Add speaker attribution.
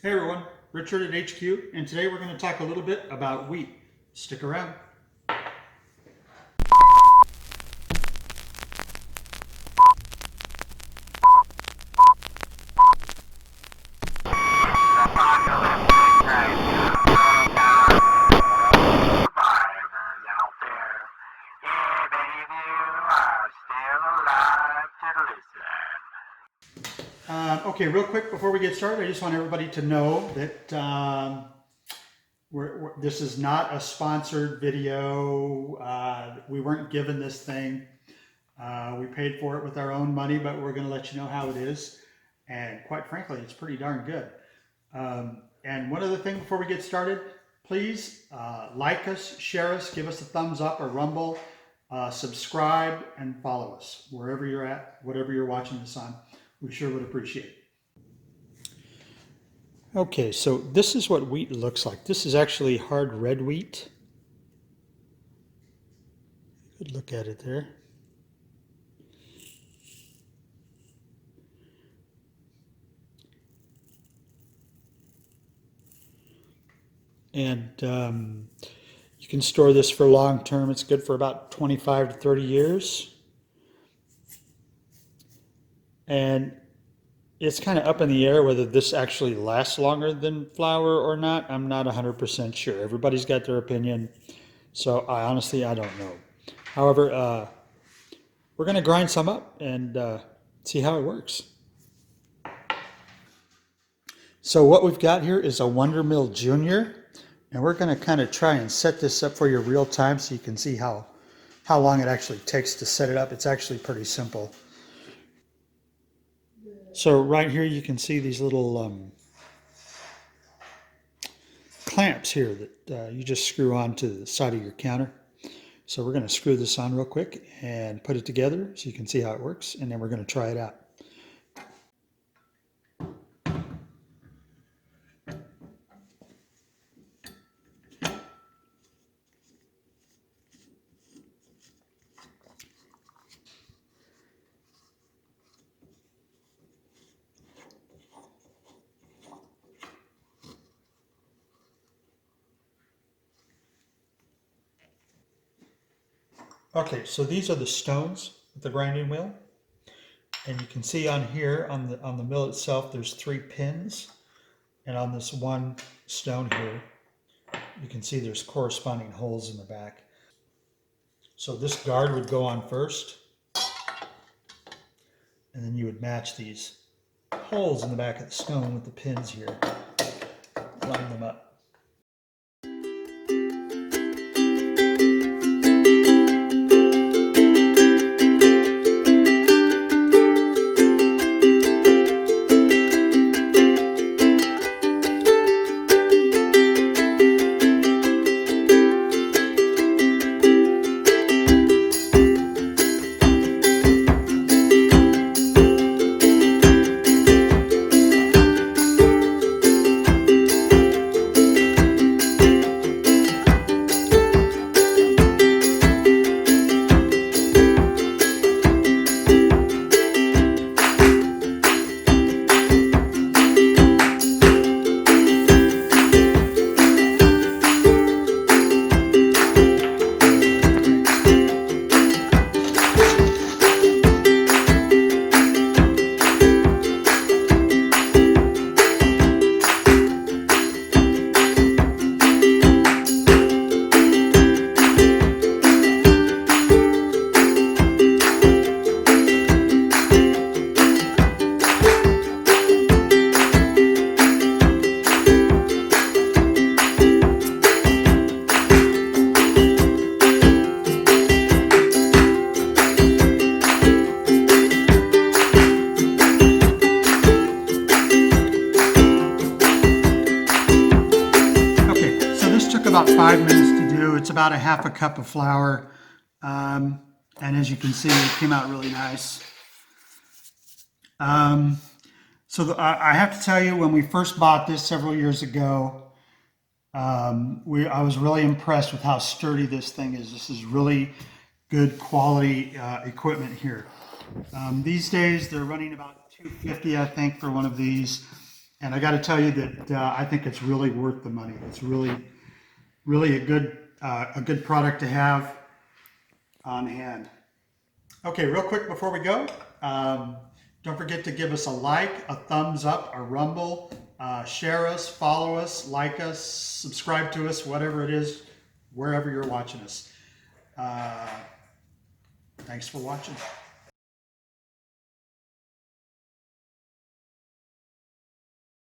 Speaker 1: Hey everyone, Richard at HQ, and today we're going to talk a little bit about wheat. Stick around. Okay, real quick before we get started, I just want everybody to know that this is not a sponsored video. We weren't given this thing. We paid for it with our own money, but we're going to let you know how it is. And quite frankly, it's pretty darn good. And one other thing before we get started, please like us, share us, give us a thumbs up or rumble, subscribe, and follow us wherever you're at, whatever you're watching this on. We sure would appreciate it. Okay, so this is what wheat looks like. This is actually hard red wheat. Good look at it there. And you can store this for long term. It's good for about 25 to 30 years. And it's kind of up in the air whether this actually lasts longer than flour or not. I'm not 100% sure. Everybody's got their opinion. So I don't know. However, we're going to grind some up and see how it works. So what we've got here is a Wondermill Junior. And we're going to kind of try and set this up for you real time so you can see how long it actually takes to set it up. It's actually pretty simple. So right here you can see these little clamps here that you just screw onto the side of your counter. So we're going to screw this on real quick and put it together so you can see how it works, and then we're going to try it out. Okay, so these are the stones with the grinding wheel, and you can see on here on the mill itself there's 3 pins, and on this one stone here you can see there's corresponding holes in the back. So this guard would go on first, and then you would match these holes in the back of the stone with the pins here, line them up. About 5 minutes to do. It's about a half a cup of flour, and as you can see, it came out really nice. I have to tell you, when we first bought this several years ago, I was really impressed with how sturdy this thing is. This is really good quality equipment here. These days they're running about $250, I think, for one of these, And I got to tell you that I think it's really worth the money. It's really a good product to have on hand. Okay, real quick before we go, don't forget to give us a like, a thumbs up, a rumble, share us, follow us, like us, subscribe to us, whatever it is, wherever you're watching us. Thanks for watching.